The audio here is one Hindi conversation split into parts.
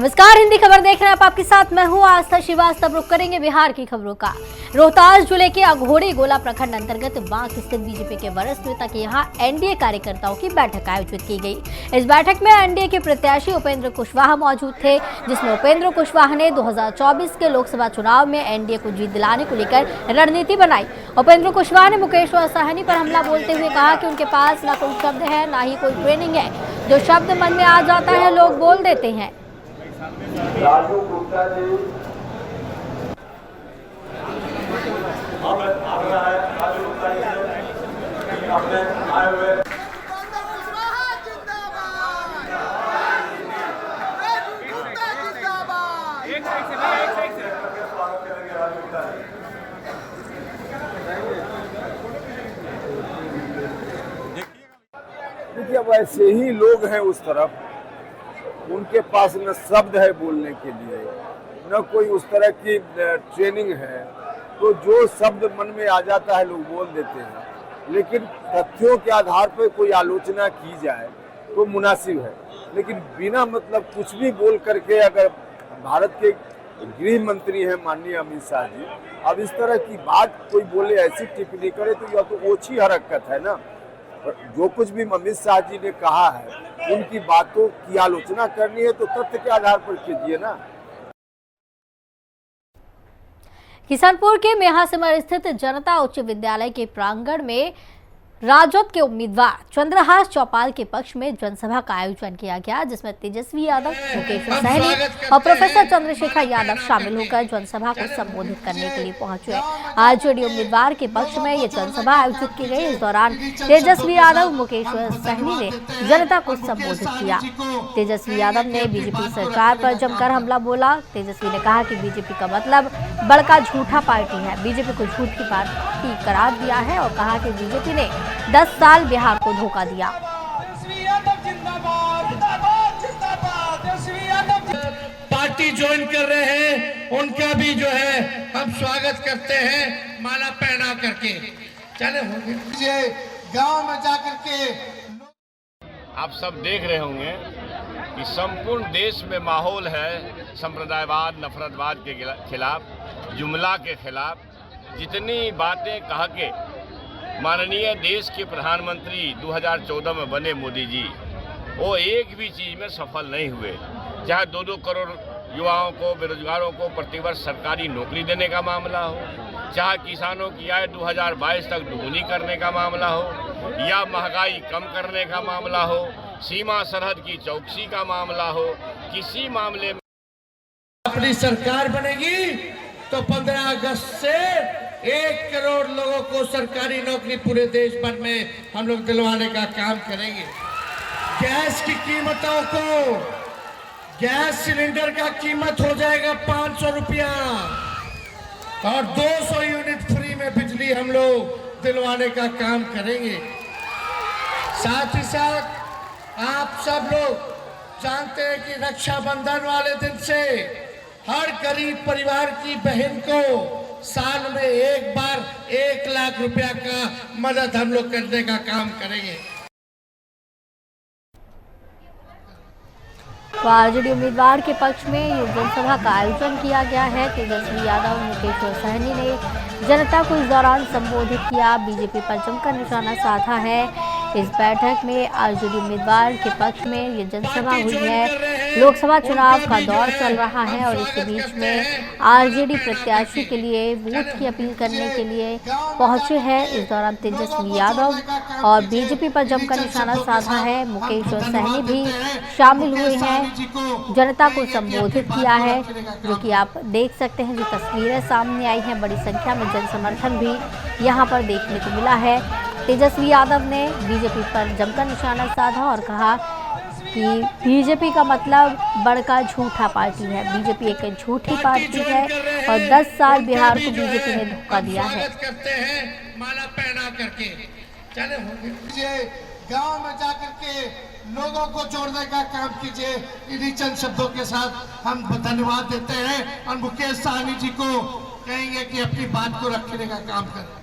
नमस्कार, हिंदी खबर देख रहे हैं आप। आपके साथ मैं हूं आस्था श्रीवास्तव। रुक करेंगे बिहार की खबरों का। रोहतास जिले के अघोरी गोला प्रखंड अंतर्गत बांक स्थित बीजेपी के वरिष्ठ नेता के यहां एनडीए कार्यकर्ताओं की बैठक आयोजित की गई। इस बैठक में एनडीए के प्रत्याशी उपेंद्र कुशवाहा मौजूद थे, जिसमें उपेंद्र कुशवाहा ने 2024 के लोकसभा चुनाव में एनडीए को जीत दिलाने को लेकर रणनीति बनाई। उपेंद्र कुशवाहा ने मुकेश सहनी पर हमला बोलते हुए कहा कि उनके पास न कोई शब्द है, न ही कोई ट्रेनिंग है। जो शब्द मन में आ जाता है लोग बोल देते हैं। राजू गुप्ता जी राजू गुप्ता जी अपने आए हुए देखिए, अब ऐसे ही लोग हैं उस तरफ, उनके पास न शब्द है बोलने के लिए, न कोई उस तरह की ट्रेनिंग है, तो जो शब्द मन में आ जाता है लोग बोल देते हैं। लेकिन तथ्यों के आधार पर कोई आलोचना की जाए तो मुनासिब है, लेकिन बिना मतलब कुछ भी बोल करके अगर भारत के गृह मंत्री हैं माननीय अमित शाह जी, अब इस तरह की बात कोई बोले, ऐसी टिप्पणी करे तो यह तो ओछी हरकत है ना। जो कुछ भी अमित शाह जी ने कहा है, उनकी बातों की आलोचना करनी है तो तथ्य के आधार पर कीजिए ना। किशनपुर के मेहासिमर स्थित जनता उच्च विद्यालय के प्रांगण में राजद के उम्मीदवार चंद्रहास चौपाल के पक्ष में जनसभा का आयोजन किया गया, जिसमें तेजस्वी यादव, मुकेश सहनी और प्रोफेसर चंद्रशेखर यादव शामिल होकर जनसभा को संबोधित करने के लिए पहुंचे। आरजेडी उम्मीदवार के पक्ष में ये जनसभा आयोजित की गई। इस दौरान तेजस्वी यादव, मुकेश सहनी ने जनता को संबोधित किया। तेजस्वी यादव ने बीजेपी सरकार पर जमकर हमला बोला। तेजस्वी ने कहा कि बीजेपी का मतलब बड़का झूठा पार्टी है, बीजेपी को झूठी पार्टी करार दिया है और कहा कि बीजेपी ने 10 साल बिहार को धोखा दिया। पार्टी ज्वाइन कर रहे हैं, उनका भी जो है हम स्वागत करते हैं माला पहना करके। चले होंगे गांव में जाकर के आप सब देख रहे होंगे कि संपूर्ण देश में माहौल है संप्रदायवाद, नफरतवाद के खिलाफ, जुमला के खिलाफ। जितनी बातें कहा के माननीय देश के प्रधानमंत्री 2014 में बने मोदी जी, वो एक भी चीज़ में सफल नहीं हुए। चाहे 2-2 करोड़ युवाओं को, बेरोजगारों को प्रतिवर्ष सरकारी नौकरी देने का मामला हो, चाहे किसानों की आय 2022 तक दुगुनी करने का मामला हो, या महंगाई कम करने का मामला हो, सीमा सरहद की चौकसी का मामला हो, किसी मामले में अपनी सरकार बनेगी तो 15 अगस्त से 1 करोड़ लोगों को सरकारी नौकरी पूरे देश भर में हम लोग दिलवाने का काम करेंगे। गैस की कीमतों को, गैस सिलेंडर का कीमत हो जाएगा 500 रुपया और 200 यूनिट फ्री में बिजली हम लोग दिलवाने का काम करेंगे। साथ ही साथ आप सब लोग जानते हैं कि रक्षाबंधन वाले दिन से हर गरीब परिवार की बहन को साल में एक बार 1 लाख रुपया का मदद हम लोग करने का काम करेंगे। तो आरजेडी उम्मीदवार के पक्ष में ये जनसभा का आयोजन किया गया है। तेजस्वी यादव, मुकेश सहनी ने जनता को इस दौरान संबोधित किया, बीजेपी पर जमकर निशाना साधा है। इस बैठक में आरजेडी उम्मीदवार के पक्ष में ये जनसभा हुई है। लोकसभा चुनाव का दौर चल रहा है और इसके बीच में आरजेडी प्रत्याशी के लिए वोट की अपील करने के लिए पहुंचे हैं। इस दौरान तेजस्वी यादव और बीजेपी पर जमकर निशाना साधा है। मुकेश सहनी भी शामिल हुए हैं, जनता को संबोधित किया है, जो कि आप देख सकते हैं। जो तस्वीरें सामने आई हैं, बड़ी संख्या में जन समर्थन भी यहाँ पर देखने को मिला है। तेजस्वी यादव ने बीजेपी पर जमकर निशाना साधा और कहा कि बीजेपी का मतलब बड़का झूठा पार्टी है, बीजेपी एक झूठी पार्टी है और 10 साल बिहार को बीजेपी ने धोखा दिया है। करते हैं माला पहना करके। चले होंगे गांव में जाकर के लोगों को जोड़ने का काम कीजिए। इन्हीं चंद शब्दों के साथ हम धन्यवाद देते हैं और मुकेश सहनी जी को कहेंगे कि अपनी बात को रखने का काम करें।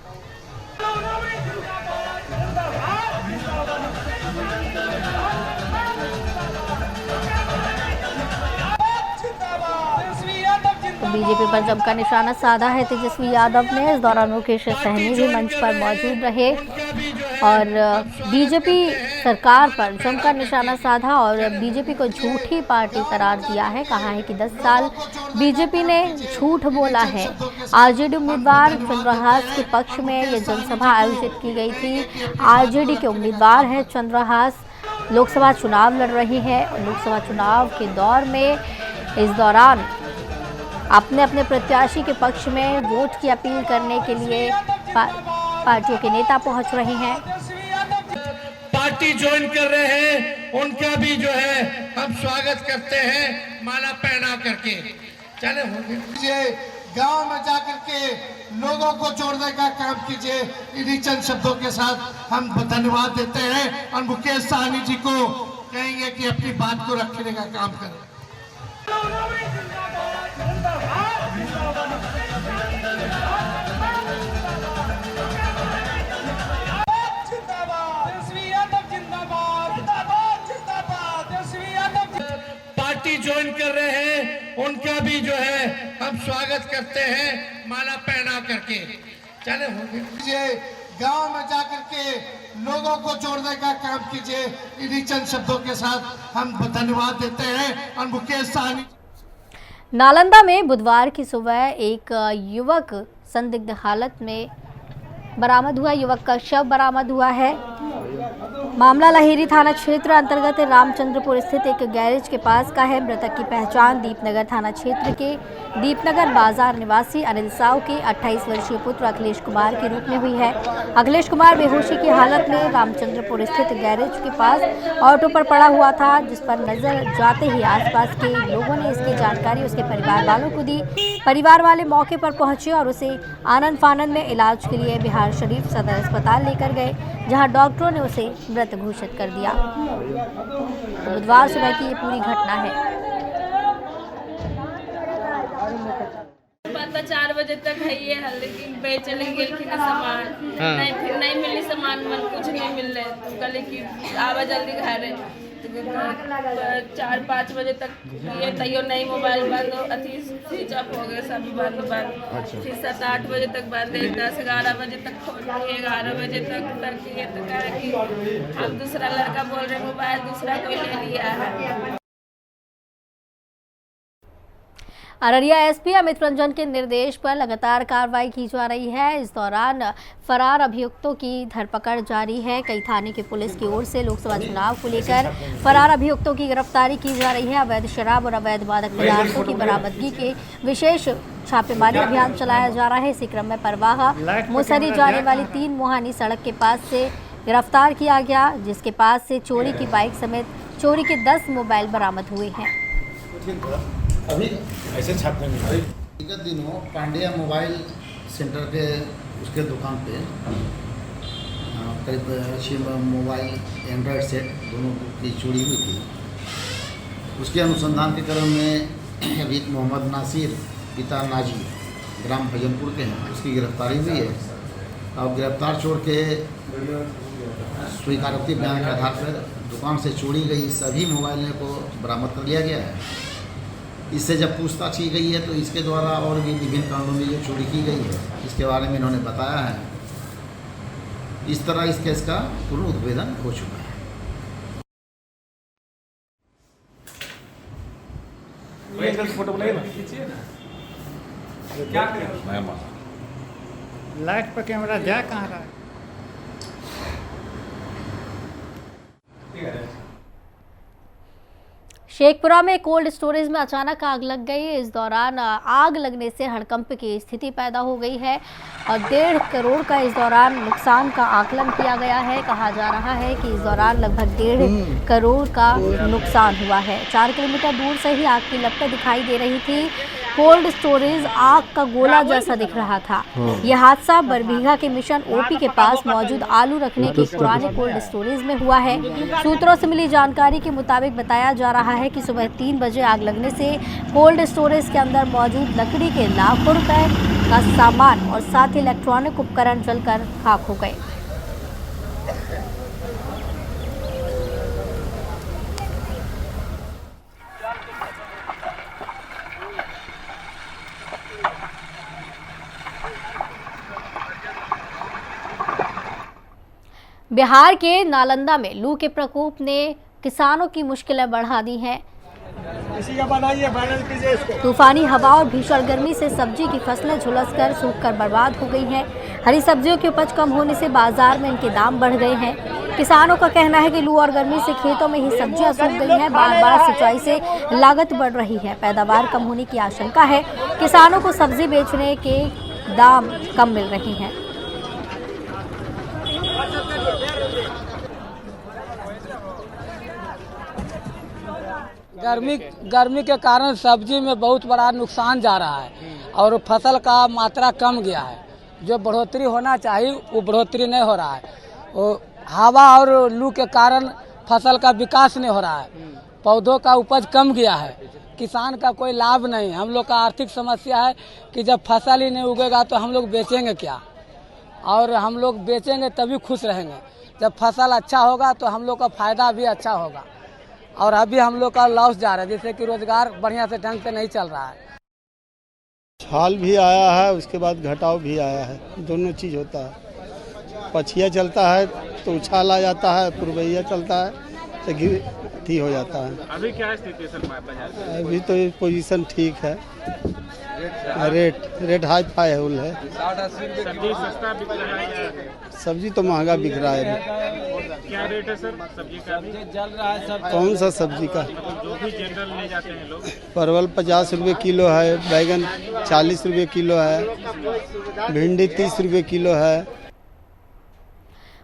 बीजेपी पर जमकर निशाना साधा है तेजस्वी यादव ने। इस दौरान मुकेश सहनी भी मंच पर मौजूद रहे और बीजेपी सरकार पर जमकर निशाना साधा और बीजेपी को झूठी पार्टी करार दिया है। कहा है कि 10 साल बीजेपी ने झूठ बोला है। आरजेडी उम्मीदवार चंद्रहास के पक्ष में ये जनसभा आयोजित की गई थी। आरजेडी के उम्मीदवार है चंद्रहास, लोकसभा चुनाव लड़ रही है। लोकसभा चुनाव के दौर में इस दौरान अपने अपने प्रत्याशी के पक्ष में वोट की अपील करने के लिए पार्टियों के नेता पहुंच रहे हैं। पार्टी ज्वाइन कर रहे हैं उनका भी जो है हम स्वागत करते हैं माला पहना करके। चले होंगे गांव में जाकर के लोगों को जोड़ने का काम कीजिए। इन्हीं चंद शब्दों के साथ हम धन्यवाद देते हैं और मुकेश सहनी जी को कहेंगे कि अपनी बात को रखने का काम करें। पार्टी ज्वाइन कर रहे हैं उनका भी जो है हम स्वागत करते हैं माला पहना करके। चले होंगे गांव में जाकर के लोगों को जोड़ने का काम कीजिए। इन्हीं चंद शब्दों के साथ हम धन्यवाद देते हैं और मुकेश सहनी। नालंदा में बुधवार की सुबह एक युवक संदिग्ध हालत में बरामद हुआ। युवक का शव बरामद हुआ है। मामला लहेरी थाना क्षेत्र अंतर्गत रामचंद्रपुर स्थित एक गैरेज के पास का है। मृतक की पहचान दीपनगर थाना क्षेत्र के दीपनगर बाजार निवासी अनिल साव के 28 वर्षीय पुत्र अखिलेश कुमार के रूप में हुई है। अखिलेश कुमार बेहोशी की हालत में रामचंद्रपुर स्थित गैरेज के पास ऑटो पर पड़ा हुआ था, जिस पर नजर जाते ही आसपास के लोगों ने इसकी जानकारी उसके परिवार वालों को दी। परिवार वाले मौके पर पहुंचे और उसे आनंद फानंद में इलाज के लिए बिहार शरीफ सदर अस्पताल लेकर गए, जहां डॉक्टरों ने उसे मृत घोषित कर दिया। तो बुधवार सुबह की ये पूरी घटना है। 4 बजे तक है ये हल, लेकिन बेचने गेल की सामान नहीं, फिर नहीं मिली सामान, मन कुछ नहीं मिल रहे तो कहले कि आवा जल्दी घर है। 4-5 बजे तक ये तैयो नहीं, मोबाइल बंद अथी स्विच ऑफ हो गए, सब बंद। फिर 7-8 बजे तक बंद है, 10-11 बजे तक खोल, 11 बजे तक करके तो कहा कि हम दूसरा लड़का बोल रहे मोबाइल दूसरा कोई ले लिया है। अररिया एसपी अमित रंजन के निर्देश पर लगातार कार्रवाई की जा रही है। इस दौरान फरार अभियुक्तों की धरपकड़ जारी है। कई थाने की पुलिस की ओर से लोकसभा चुनाव को लेकर फरार अभियुक्तों की गिरफ्तारी की जा रही है। अवैध शराब और अवैध मादक पदार्थों की बरामदगी के विशेष छापेमारी अभियान चलाया जा रहा है। इसी क्रम में परवाहा मुसरी जाने वाली 3 मोहानी सड़क के पास से गिरफ्तार किया गया, जिसके पास से चोरी की बाइक समेत चोरी के 10 मोबाइल बरामद हुए हैं। अभी ऐसे छापने में विगत दिनों पांड्या मोबाइल सेंटर के उसके दुकान पे करीब 6 मोबाइल एंड्रॉयड सेट दोनों की चोरी हुई थी। उसके अनुसंधान के क्रम में अभी मोहम्मद नासिर पिता नाजी ग्राम भजनपुर के हैं, उसकी गिरफ्तारी हुई है। और गिरफ्तार चोर के स्वीकारोक्ति बयान के आधार पर दुकान से चोरी गई सभी मोबाइल को बरामद कर लिया गया है। इससे जब पूछताछ की गई है तो इसके द्वारा और भी विभिन्न कारणों में जो चोरी की गई है इसके बारे में इन्होंने बताया है। इस तरह इस केस का पूर्ण उद्भेदन हो चुका है। फोटो बनाइए ना, खींचिए ना। क्या करें? लाइट पर कैमरा जा कहाँ रहा है? शेखपुरा में कोल्ड स्टोरेज में अचानक आग लग गई। इस दौरान आग लगने से हड़कंप की स्थिति पैदा हो गई है और 1.5 करोड़ का इस दौरान नुकसान का आकलन किया गया है। कहा जा रहा है कि इस दौरान लगभग 1.5 करोड़ का नुकसान हुआ है। 4 किलोमीटर दूर से ही आग की लपटें दिखाई दे रही थी। कोल्ड स्टोरेज आग का गोला जैसा दिख रहा था। यह हादसा बरबीघा के मिशन ओपी के पास मौजूद आलू रखने के पुराने कोल्ड स्टोरेज में हुआ है। सूत्रों से मिली जानकारी के मुताबिक बताया जा रहा है कि सुबह 3 बजे आग लगने से कोल्ड स्टोरेज के अंदर मौजूद लकड़ी के लाखों रुपए का सामान और साथ ही इलेक्ट्रॉनिक उपकरण जलकर खाक हो गए। बिहार के नालंदा में लू के प्रकोप ने किसानों की मुश्किलें बढ़ा दी हैं। तूफानी हवा और भीषण गर्मी से सब्जी की फसलें झुलसकर सूखकर बर्बाद हो गई हैं। हरी सब्जियों की उपज कम होने से बाजार में इनके दाम बढ़ गए हैं। किसानों का कहना है कि लू और गर्मी से खेतों में ही सब्जियां सूख गई हैं। बार-बार सिंचाई से लागत बढ़ रही है। पैदावार कम होने की आशंका है। किसानों को सब्जी बेचने के दाम कम मिल रही हैं। गर्मी के कारण सब्जी में बहुत बड़ा नुकसान जा रहा है और फसल का मात्रा कम गया है। जो बढ़ोतरी होना चाहिए वो बढ़ोतरी नहीं हो रहा है। वो हवा और लू के कारण फसल का विकास नहीं हो रहा है। पौधों का उपज कम गया है। किसान का कोई लाभ नहीं। हम लोग का आर्थिक समस्या है कि जब फसल ही नहीं उगेगा तो हम लोग बेचेंगे क्या, और हम लोग बेचेंगे तभी खुश रहेंगे। जब फसल अच्छा होगा तो हम लोग का फायदा भी अच्छा होगा। और अभी हम लोग का लॉस जा रहा है, जैसे कि रोजगार बढ़िया से ढंग से नहीं चल रहा है। छाल भी आया है, उसके बाद घटाव भी आया है। दोनों चीज़ होता है। पछिया चलता है तो उछाल आ जाता है, पुरबैया चलता है तो गिरती हो जाता है। अभी क्या स्थिति है सर बाजार? अभी तो पोजीशन ठीक है। रेट हाई फाई है। सब्जी सस्ता बिक रहा है? सब्जी तो महंगा बिक रहा है। क्या रेट है सर सब्जी का? जल रहा है सब। कौन सा सब्जी का? जो भी जनरल ले जाते हैं लोग। परवल 50 रुपये किलो है, बैगन 40 रुपये किलो है, भिंडी 30 रुपये किलो है।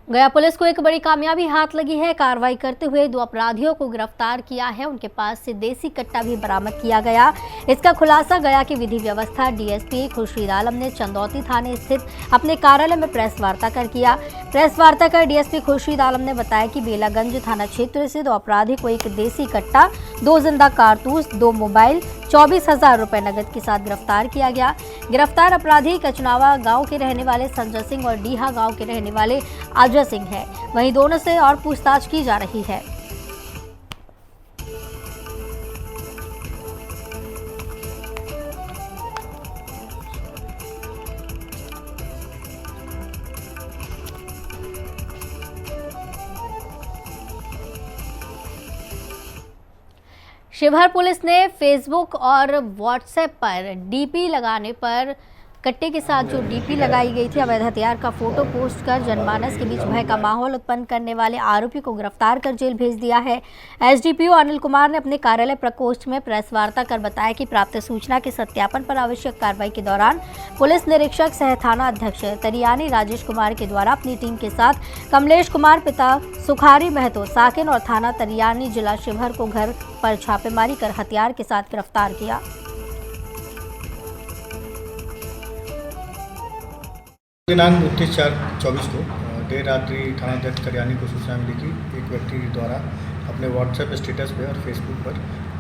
गया पुलिस को एक बड़ी कामयाबी हाथ लगी है। कार्रवाई करते हुए 2 अपराधियों को गिरफ्तार किया है। उनके पास से देसी कट्टा भी बरामद किया गया। इसका खुलासा गया के विधि व्यवस्था डीएसपी खुर्शीद आलम ने चंदौती थाने स्थित अपने कार्यालय में प्रेस वार्ता कर किया। प्रेस वार्ता कर डीएसपी खुर्शीद आलम ने बताया कि बेलागंज थाना क्षेत्र से 2 अपराधी को एक देसी कट्टा, 2 जिंदा कारतूस, 2 मोबाइल, 24,000 रुपए नगद के साथ गिरफ्तार किया गया। गिरफ्तार अपराधी कचनावा गांव के रहने वाले संजय सिंह और डीहा गांव के रहने वाले अजय सिंह है। वहीं दोनों से और पूछताछ की जा रही है। शिवहर पुलिस ने फेसबुक और व्हाट्सएप पर डीपी लगाने पर कट्टे के साथ जो डीपी लगाई गई थी अवैध हथियार का फोटो पोस्ट कर जनमानस के बीच भय का माहौल उत्पन्न करने वाले आरोपी को गिरफ्तार कर जेल भेज दिया है। एसडीपीओ अनिल कुमार ने अपने कार्यालय प्रकोष्ठ में प्रेस वार्ता कर बताया कि प्राप्त सूचना के सत्यापन पर आवश्यक कार्रवाई के दौरान पुलिस निरीक्षक सह थाना अध्यक्ष तरियानी राजेश कुमार के द्वारा अपनी टीम के साथ कमलेश कुमार पिता सुखारी महतो साकिन और थाना तरियानी जिला शिवहर को घर पर छापेमारी कर हथियार के साथ गिरफ्तार किया। दिनांक 29/4/24 को देर रात्रि थानाध्यक्ष तरियानी को सूचना मिली कि एक व्यक्ति द्वारा अपने व्हाट्सएप स्टेटस पर और फेसबुक पर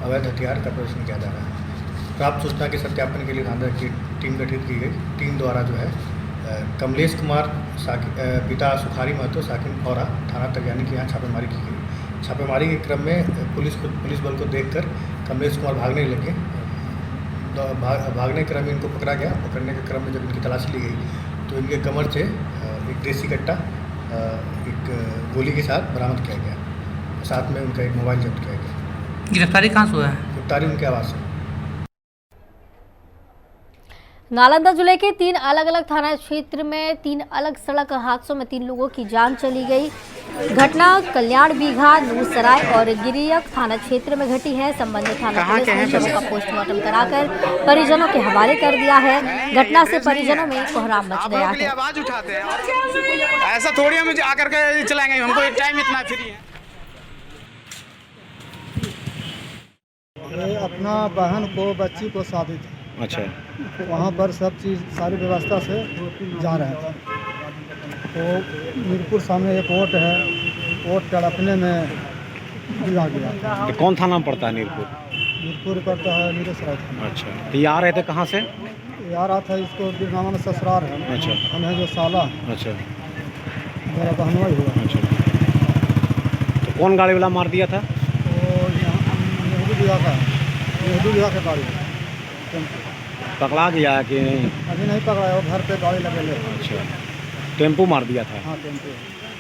अवैध हथियार का प्रदर्शन किया जा रहा है। प्राप्त सूचना के सत्यापन के लिए थाना की टीम गठित की गई। टीम द्वारा जो है कमलेश कुमार पिता सुखारी महतो साकिन फौरा थाना तरियानी के यहाँ छापेमारी की गई। छापेमारी के क्रम में पुलिस बल को देखकर कमलेश कुमार भागने लगे। भागने के क्रम में इनको पकड़ा गया। पकड़ने के क्रम में जब इनकी तलाशी ली गई तो इनके कमर से एक देसी कट्टा एक गोली के साथ बरामद किया गया। साथ में उनका एक मोबाइल जब्त किया गया। गिरफ्तारी कहाँ से हुआ है? गिरफ्तारी उनके आवास से। नालंदा जिले के 3 अलग अलग थाना क्षेत्र में 3 अलग सड़क हादसों में 3 लोगों की जान चली गई। घटना कल्याण बीघा, नूरसराय और गिरियक थाना क्षेत्र में घटी है। संबंधित थाना पुलिस ने शवों का पोस्टमार्टम कराकर परिजनों के हवाले कर दिया है। घटना से परिजनों में कोहराम मच गया है। आवाज उठाते हैं ऐसा थोड़ी हम आकर के चलाएंगे, हमको एक टाइम इतना फ्री है। अपना बहन को बच्ची को शादी थी। अच्छा। वहाँ पर सब चीज़ सारी व्यवस्था से जा रहे थे। तो मीरपुर सामने एक कोर्ट है, कोर्ट तड़पने में गिरा गया। तो कौन थाना पड़ता है मीरपुर? मीरपुर पड़ता है नीलेश्वराय थाना। अच्छा। तो ये आ रहे थे कहाँ से? ये आ रहा था, इसको बिरनामा में ससुराल है। अच्छा। हम है जो साला। अच्छा। मेरा बहनवा ही हुआ। अच्छा। तो कौन गाड़ी वाला मार दिया था? तो नेहरू बिहार के गाड़ी पकड़ा गया कि नहीं? अभी नहीं पकड़ा है, वो घर पे गाड़ी लगे। अच्छा। टेम्पो मार दिया था? हाँ टेम्पो।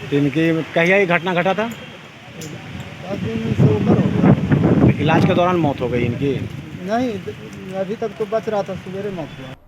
तो इनकी कहिया ये घटना घटा था? 10 दिन से ऊपर हो गया। इलाज के दौरान मौत हो गई इनकी। नहीं, अभी तक तो बच रहा था, सवेरे मौत हुआ।